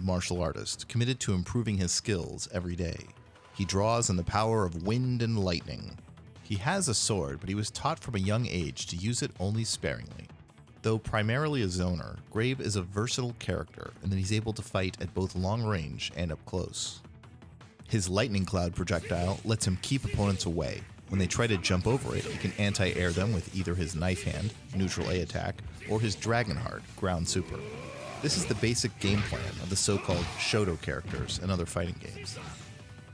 martial artist committed to improving his skills every day. He draws on the power of wind and lightning. He has a sword, but he was taught from a young age to use it only sparingly. Though primarily a zoner, Grave is a versatile character in that he's able to fight at both long range and up close. His lightning cloud projectile lets him keep opponents away. When they try to jump over it, he can anti-air them with either his knife hand, neutral A attack, or his Dragonheart, ground super. This is the basic game plan of the so-called Shoto characters in other fighting games.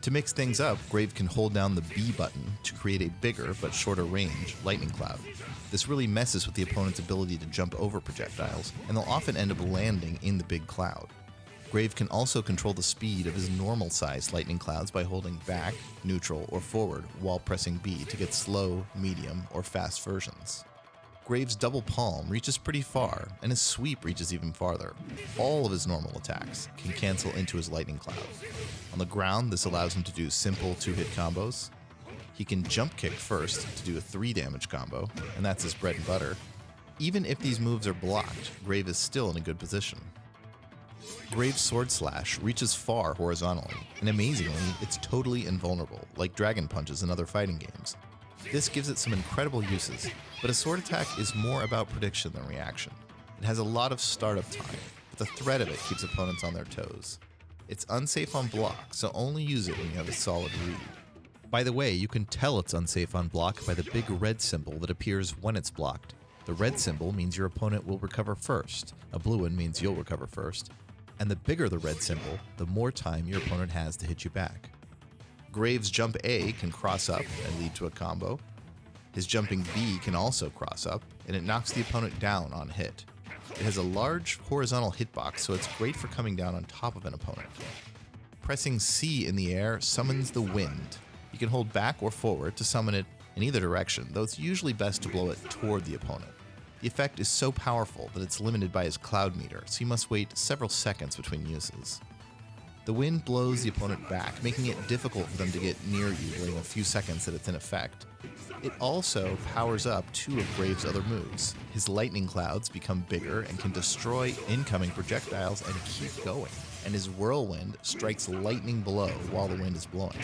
To mix things up, Grave can hold down the B button to create a bigger but shorter range lightning cloud. This really messes with the opponent's ability to jump over projectiles, and they'll often end up landing in the big cloud. Grave can also control the speed of his normal-sized lightning clouds by holding back, neutral, or forward while pressing B to get slow, medium, or fast versions. Grave's double palm reaches pretty far, and his sweep reaches even farther. All of his normal attacks can cancel into his lightning cloud. On the ground, this allows him to do simple 2-hit combos. He can jump kick first to do a 3 damage combo, and that's his bread and butter. Even if these moves are blocked, Grave is still in a good position. Grave's Sword Slash reaches far horizontally, and amazingly, it's totally invulnerable, like Dragon Punches in other fighting games. This gives it some incredible uses, but a sword attack is more about prediction than reaction. It has a lot of startup time, but the threat of it keeps opponents on their toes. It's unsafe on block, so only use it when you have a solid read. By the way, you can tell it's unsafe on block by the big red symbol that appears when it's blocked. The red symbol means your opponent will recover first, a blue one means you'll recover first, and the bigger the red symbol, the more time your opponent has to hit you back. Grave's jump A can cross up and lead to a combo. His jumping B can also cross up, and it knocks the opponent down on hit. It has a large horizontal hitbox, so it's great for coming down on top of an opponent. Pressing C in the air summons the wind. You can hold back or forward to summon it in either direction, though it's usually best to blow it toward the opponent. The effect is so powerful that it's limited by his cloud meter, so you must wait several seconds between uses. The wind blows the opponent back, making it difficult for them to get near you during a few seconds that it's in effect. It also powers up 2 of Grave's other moves. His lightning clouds become bigger and can destroy incoming projectiles and keep going, and his whirlwind strikes lightning below while the wind is blowing.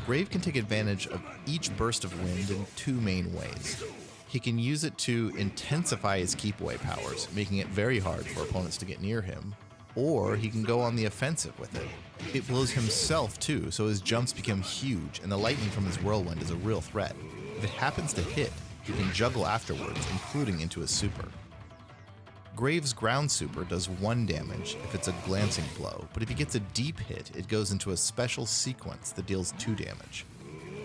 Grave can take advantage of each burst of wind in 2 main ways. He can use it to intensify his keep away powers, making it very hard for opponents to get near him, or he can go on the offensive with it. It blows himself too, so his jumps become huge, and the lightning from his whirlwind is a real threat. If it happens to hit, he can juggle afterwards, including into his super. Grave's ground super does 1 damage if it's a glancing blow, but if he gets a deep hit, it goes into a special sequence that deals 2 damage.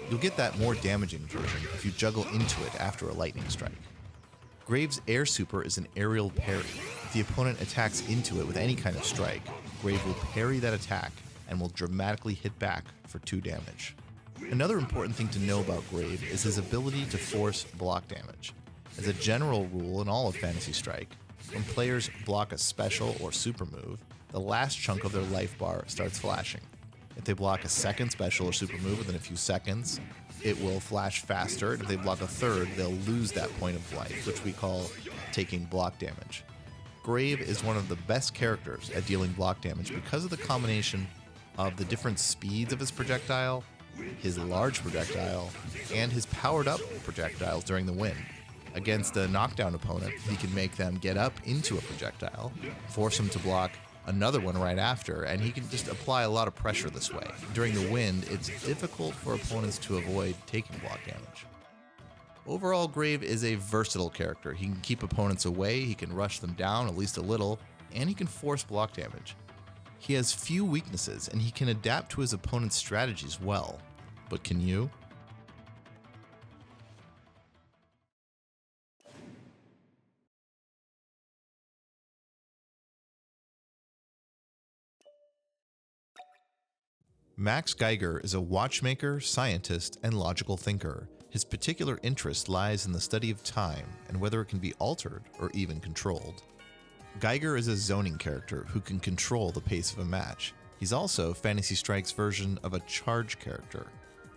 You'll get that more damaging version if you juggle into it after a lightning strike. Grave's air super is an aerial parry. If the opponent attacks into it with any kind of strike, Grave will parry that attack and will dramatically hit back for 2 damage. Another important thing to know about Grave is his ability to force block damage. As a general rule in all of Fantasy Strike, when players block a special or super move, the last chunk of their life bar starts flashing. If they block a second special or super move within a few seconds, it will flash faster, and if they block a third, they'll lose that point of life, which we call taking block damage. Grave is one of the best characters at dealing block damage because of the combination of the different speeds of his projectile, his large projectile, and his powered up projectiles during the wind. Against a knockdown opponent, he can make them get up into a projectile, force them to block another one right after, and he can just apply a lot of pressure this way. During the wind, it's difficult for opponents to avoid taking block damage. Overall, Grave is a versatile character. He can keep opponents away, he can rush them down at least a little, and he can force block damage. He has few weaknesses, and he can adapt to his opponent's strategies well. But can you? Max Geiger is a watchmaker, scientist, and logical thinker. His particular interest lies in the study of time and whether it can be altered or even controlled. Geiger is a zoning character who can control the pace of a match. He's also Fantasy Strike's version of a charge character.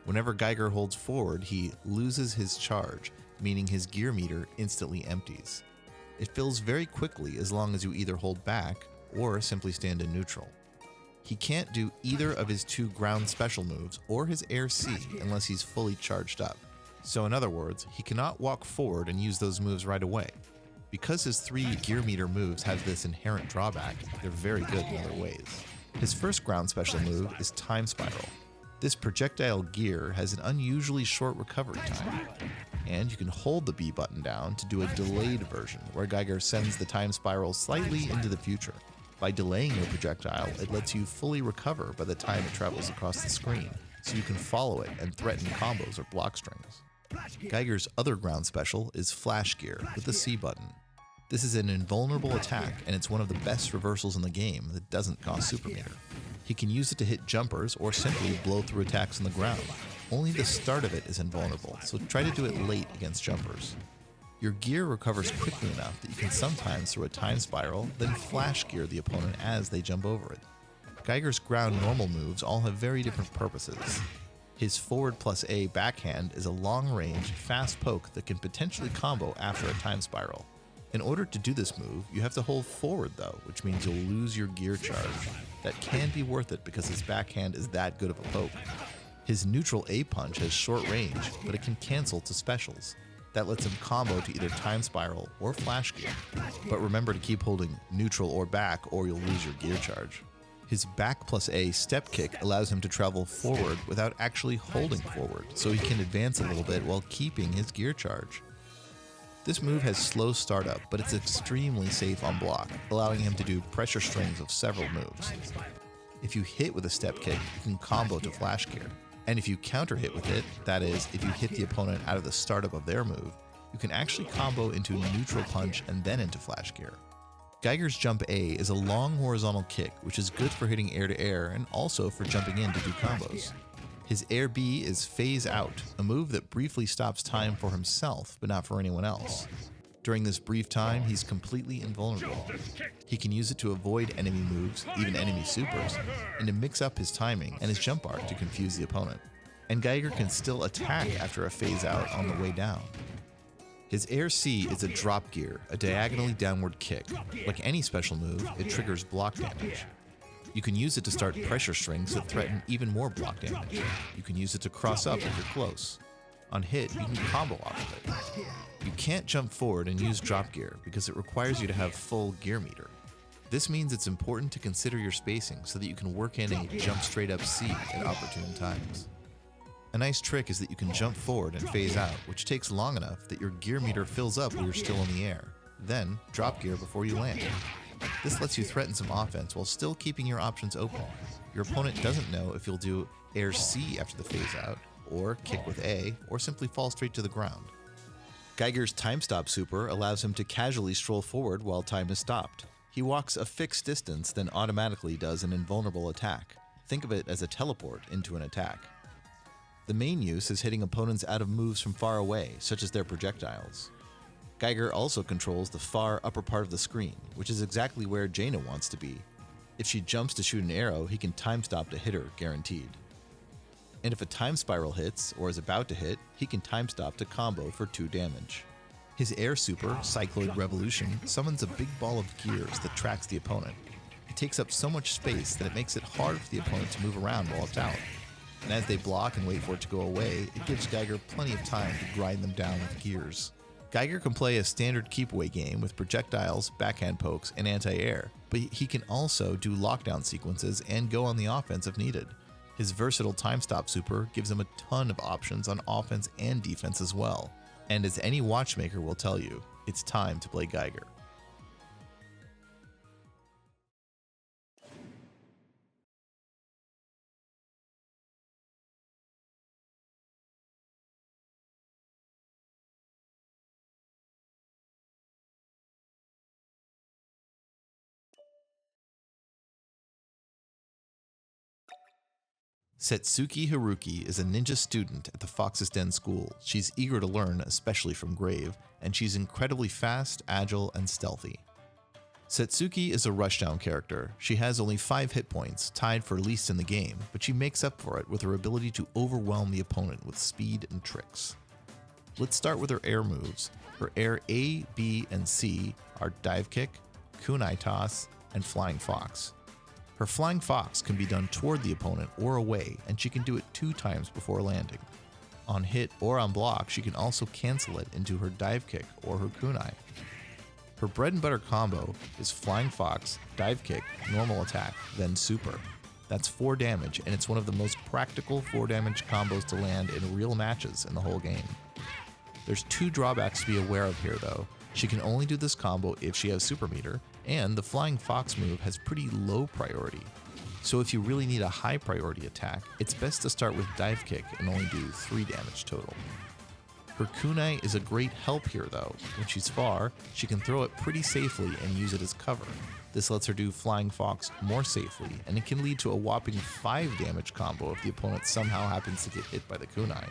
Whenever Geiger holds forward, he loses his charge, meaning his gear meter instantly empties. It fills very quickly as long as you either hold back or simply stand in neutral. He can't do either of his 2 ground special moves or his Air C unless he's fully charged up. So in other words, he cannot walk forward and use those moves right away. Because his 3 gear meter moves have this inherent drawback, they're very good in other ways. His first ground special move is Time Spiral. This projectile gear has an unusually short recovery time, and you can hold the B button down to do a delayed version where Geiger sends the Time Spiral slightly into the future. By delaying your projectile, it lets you fully recover by the time it travels across the screen, so you can follow it and threaten combos or block strings. Geiger's other ground special is Flash Gear with the C button. This is an invulnerable attack, and it's one of the best reversals in the game that doesn't cost super meter. He can use it to hit jumpers or simply blow through attacks on the ground. Only the start of it is invulnerable, so try to do it late against jumpers. Your gear recovers quickly enough that you can sometimes throw a Time Spiral, then Flash Gear the opponent as they jump over it. Geiger's ground normal moves all have very different purposes. His forward plus A backhand is a long-range, fast poke that can potentially combo after a Time Spiral. In order to do this move, you have to hold forward though, which means you'll lose your gear charge. That can be worth it because his backhand is that good of a poke. His neutral A punch has short range, but it can cancel to specials. That lets him combo to either Time Spiral or Flash Gear. But remember to keep holding neutral or back or you'll lose your gear charge. His back plus A step kick allows him to travel forward without actually holding forward, so he can advance a little bit while keeping his gear charge. This move has slow startup, but it's extremely safe on block, allowing him to do pressure strings of several moves. If you hit with a step kick, you can combo to Flash Gear. And if you counter hit with it, that is, if you hit the opponent out of the startup of their move, you can actually combo into neutral punch and then into Flash Gear. Geiger's Jump A is a long horizontal kick, which is good for hitting air to air and also for jumping in to do combos. His Air B is Phase Out, a move that briefly stops time for himself, but not for anyone else. During this brief time, he's completely invulnerable. He can use it to avoid enemy moves, even enemy supers, and to mix up his timing and his jump arc to confuse the opponent. And Geiger can still attack after a phase out on the way down. His Air C is a drop gear, a diagonally downward kick. Like any special move, it triggers block damage. You can use it to start pressure strings that threaten even more block damage. You can use it to cross up if you're close. On hit, you can combo off of it. You can't jump forward and use drop gear because it requires you to have full gear meter. This means it's important to consider your spacing so that you can work in a jump straight up C at opportune times. A nice trick is that you can jump forward and phase out, which takes long enough that your gear meter fills up while you're still in the air. Then, drop gear before you land. This lets you threaten some offense while still keeping your options open. Your opponent doesn't know if you'll do Air C after the phase out, or kick with A, or simply fall straight to the ground. Geiger's Time Stop super allows him to casually stroll forward while time is stopped. He walks a fixed distance, then automatically does an invulnerable attack. Think of it as a teleport into an attack. The main use is hitting opponents out of moves from far away, such as their projectiles. Geiger also controls the far upper part of the screen, which is exactly where Jaina wants to be. If she jumps to shoot an arrow, he can time stop to hit her, guaranteed. And if a Time Spiral hits, or is about to hit, he can time stop to combo for 2 damage. His Air Super, Cycloid Revolution, summons a big ball of gears that tracks the opponent. It takes up so much space that it makes it hard for the opponent to move around while it's out. And as they block and wait for it to go away, it gives Geiger plenty of time to grind them down with gears. Geiger can play a standard keep-away game with projectiles, backhand pokes, and anti-air, but he can also do lockdown sequences and go on the offense if needed. His versatile Time Stop super gives him a ton of options on offense and defense as well. And as any watchmaker will tell you, it's time to play Geiger. Setsuki Haruki is a ninja student at the Fox's Den School. She's eager to learn, especially from Grave, and she's incredibly fast, agile, and stealthy. Setsuki is a rushdown character. She has only 5 hit points, tied for least in the game, but she makes up for it with her ability to overwhelm the opponent with speed and tricks. Let's start with her air moves. Her air A, B, and C are Dive Kick, Kunai Toss, and Flying Fox. Her Flying Fox can be done toward the opponent or away, and she can do it 2 times before landing. On hit or on block, she can also cancel it into her Dive Kick or her Kunai. Her bread and butter combo is Flying Fox, Dive Kick, Normal Attack, then Super. That's 4 damage, and it's one of the most practical 4 damage combos to land in real matches in the whole game. There's 2 drawbacks to be aware of here though. She can only do this combo if she has Super Meter, and the Flying Fox move has pretty low priority. So if you really need a high priority attack, it's best to start with Dive Kick and only do 3 damage total. Her Kunai is a great help here though. When she's far, she can throw it pretty safely and use it as cover. This lets her do Flying Fox more safely, and it can lead to a whopping 5 damage combo if the opponent somehow happens to get hit by the Kunai.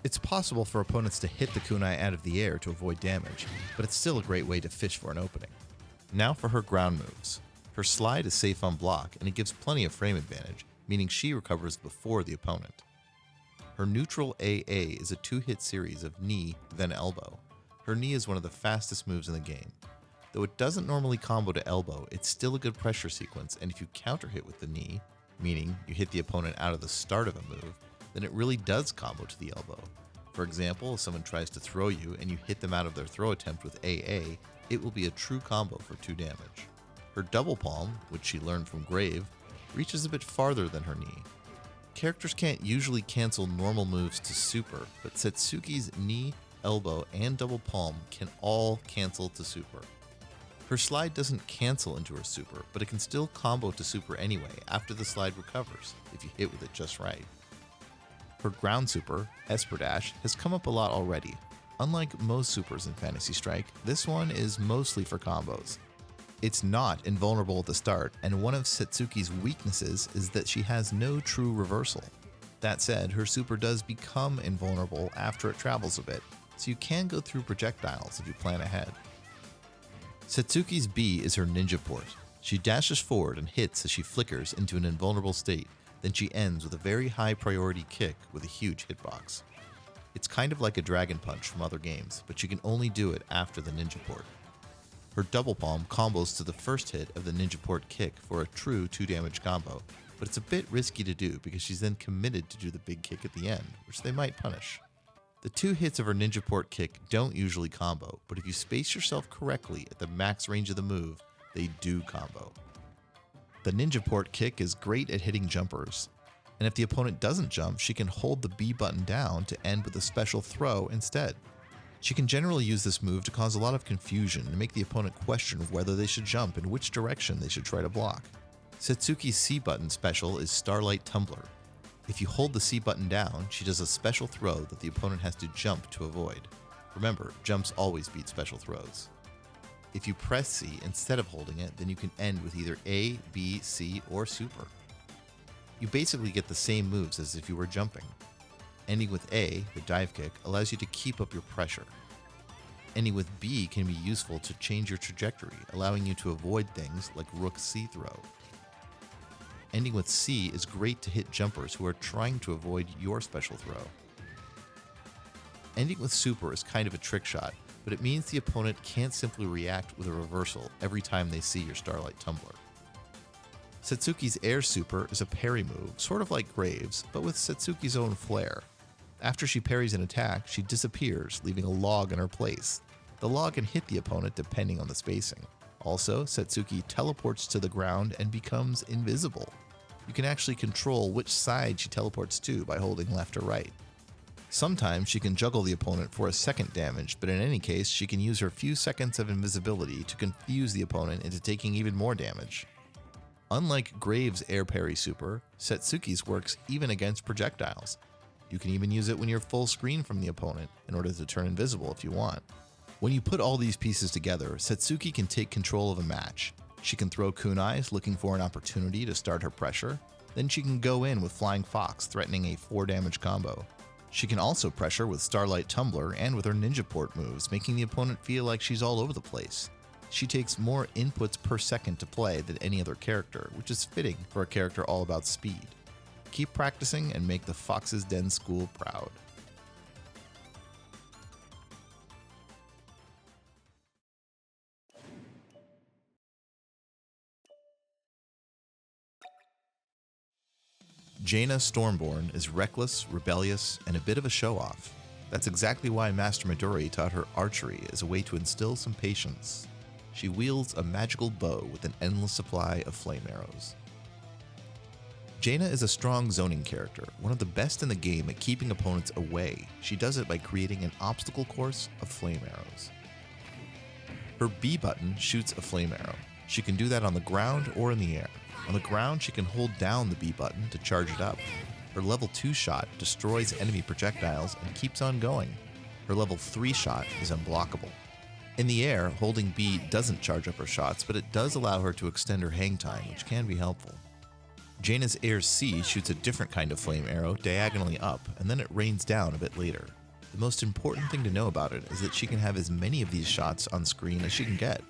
It's possible for opponents to hit the Kunai out of the air to avoid damage, but it's still a great way to fish for an opening. Now for her ground moves. Her Slide is safe on block, and it gives plenty of frame advantage, meaning she recovers before the opponent. Her neutral AA is a 2-hit series of knee, then elbow. Her knee is one of the fastest moves in the game. Though it doesn't normally combo to elbow, it's still a good pressure sequence, and if you counter hit with the knee, meaning you hit the opponent out of the start of a move, then it really does combo to the elbow. For example, if someone tries to throw you and you hit them out of their throw attempt with AA, it will be a true combo for 2 damage. Her double palm, which she learned from Grave, reaches a bit farther than her knee. Characters can't usually cancel normal moves to super, but Setsuki's knee, elbow, and double palm can all cancel to super. Her Slide doesn't cancel into her super, but it can still combo to super anyway after the slide recovers, if you hit with it just right. Her ground super, Esper Dash, has come up a lot already. Unlike most supers in Phantasy Strike, this one is mostly for combos. It's not invulnerable at the start, and one of Setsuki's weaknesses is that she has no true reversal. That said, her super does become invulnerable after it travels a bit, so you can go through projectiles if you plan ahead. Setsuki's B is her ninja port. She dashes forward and hits as she flickers into an invulnerable state, then she ends with a very high priority kick with a huge hitbox. It's kind of like a Dragon Punch from other games, but you can only do it after the ninja port. Her double palm combos to the first hit of the ninja port kick for a true 2 damage combo, but it's a bit risky to do because she's then committed to do the big kick at the end, which they might punish. The 2 hits of her ninja port kick don't usually combo, but if you space yourself correctly at the max range of the move, they do combo. The ninja port kick is great at hitting jumpers, and if the opponent doesn't jump, she can hold the B button down to end with a special throw instead. She can generally use this move to cause a lot of confusion and make the opponent question whether they should jump and which direction they should try to block. Setsuki's C button special is Starlight Tumbler. If you hold the C button down, she does a special throw that the opponent has to jump to avoid. Remember, jumps always beat special throws. If you press C instead of holding it, then you can end with either A, B, C, or Super. You basically get the same moves as if you were jumping. Ending with A, the dive kick, allows you to keep up your pressure. Ending with B can be useful to change your trajectory, allowing you to avoid things like Rook C throw. Ending with C is great to hit jumpers who are trying to avoid your special throw. Ending with Super is kind of a trick shot, but it means the opponent can't simply react with a reversal every time they see your Starlight Tumbler. Setsuki's Air Super is a parry move, sort of like Graves, but with Setsuki's own flair. After she parries an attack, she disappears, leaving a log in her place. The log can hit the opponent depending on the spacing. Also, Setsuki teleports to the ground and becomes invisible. You can actually control which side she teleports to by holding left or right. Sometimes she can juggle the opponent for a second damage, but in any case, she can use her few seconds of invisibility to confuse the opponent into taking even more damage. Unlike Graves' air parry super, Setsuki's works even against projectiles. You can even use it when you're full screen from the opponent in order to turn invisible if you want. When you put all these pieces together, Setsuki can take control of a match. She can throw kunais looking for an opportunity to start her pressure. Then she can go in with Flying Fox threatening a 4 damage combo. She can also pressure with Starlight Tumbler and with her ninja port moves, making the opponent feel like she's all over the place. She takes more inputs per second to play than any other character, which is fitting for a character all about speed. Keep practicing and make the Fox's Den School proud. Jaina Stormborn is reckless, rebellious, and a bit of a show-off. That's exactly why Master Midori taught her archery as a way to instill some patience. She wields a magical bow with an endless supply of flame arrows. Jaina is a strong zoning character, one of the best in the game at keeping opponents away. She does it by creating an obstacle course of flame arrows. Her B button shoots a flame arrow. She can do that on the ground or in the air. On the ground, she can hold down the B button to charge it up. Her level 2 shot destroys enemy projectiles and keeps on going. Her level 3 shot is unblockable. In the air, holding B doesn't charge up her shots, but it does allow her to extend her hang time, which can be helpful. Jaina's Air C shoots a different kind of flame arrow diagonally up, and then it rains down a bit later. The most important thing to know about it is that she can have as many of these shots on screen as she can get.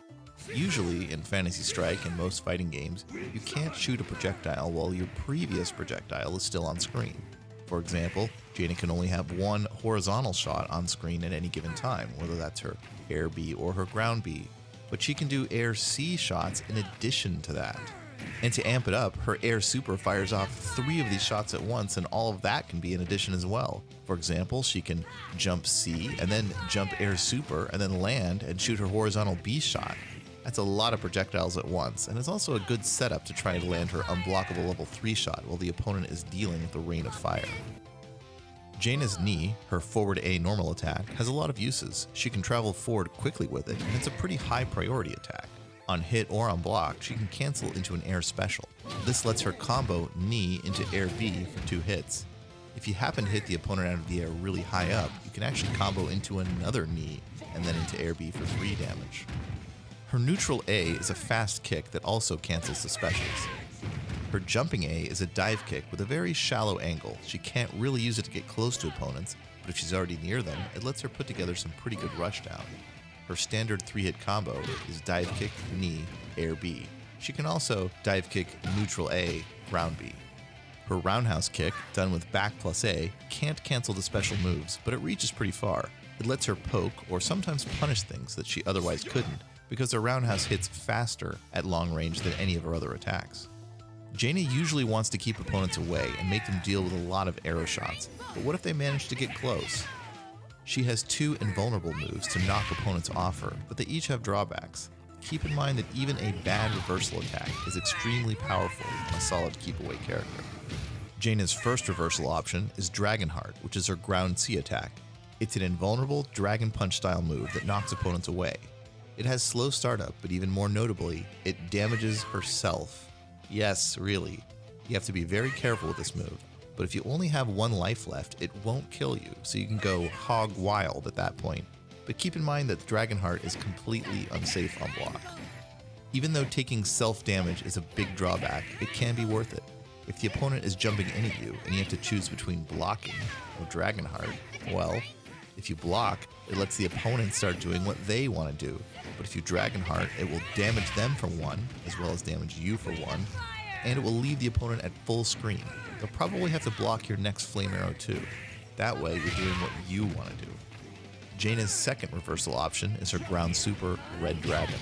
Usually, in Phantasy Strike and most fighting games, you can't shoot a projectile while your previous projectile is still on screen. For example, Jaina can only have one horizontal shot on screen at any given time, whether that's her Air B or her Ground B, but she can do Air C shots in addition to that. And to amp it up, her Air Super fires off 3 of these shots at once, and all of that can be in addition as well. For example, she can jump C, and then jump Air Super, and then land and shoot her horizontal B shot. That's a lot of projectiles at once, and it's also a good setup to try to land her unblockable level 3 shot while the opponent is dealing with the rain of fire. Jaina's knee, her forward A normal attack, has a lot of uses. She can travel forward quickly with it, and it's a pretty high priority attack. On hit or on block, she can cancel into an air special. This lets her combo knee into Air B for 2 hits. If you happen to hit the opponent out of the air really high up, you can actually combo into another knee and then into Air B for 3 damage. Her neutral A is a fast kick that also cancels the specials. Her jumping A is a dive kick with a very shallow angle. She can't really use it to get close to opponents, but if she's already near them, it lets her put together some pretty good rushdown. Her standard 3-hit combo is dive kick, knee, Air B. She can also dive kick, neutral A, ground B. Her roundhouse kick, done with back plus A, can't cancel the special moves, but it reaches pretty far. It lets her poke or sometimes punish things that she otherwise couldn't, because her roundhouse hits faster at long range than any of her other attacks. Jaina usually wants to keep opponents away and make them deal with a lot of arrow shots, but what if they manage to get close? She has 2 invulnerable moves to knock opponents off her, but they each have drawbacks. Keep in mind that even a bad reversal attack is extremely powerful on a solid keep-away character. Jaina's first reversal option is Dragonheart, which is her ground C attack. It's an invulnerable Dragon Punch style move that knocks opponents away. It has slow startup, but even more notably, it damages herself. Yes, really. You have to be very careful with this move. But if you only have 1 life left, it won't kill you, so you can go hog wild at that point. But keep in mind that Dragonheart is completely unsafe on block. Even though taking self-damage is a big drawback, it can be worth it. If the opponent is jumping into you and you have to choose between blocking or Dragonheart, well, if you block, it lets the opponent start doing what they want to do. But if you Dragonheart, it will damage them for 1, as well as damage you for 1, and it will leave the opponent at full screen. They'll probably have to block your next flame arrow too. That way, you're doing what you want to do. Jaina's second reversal option is her ground super, Red Dragon.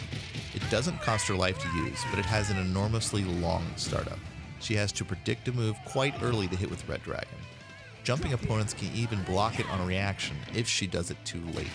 It doesn't cost her life to use, but it has an enormously long startup. She has to predict a move quite early to hit with Red Dragon. Jumping opponents can even block it on a reaction if she does it too late.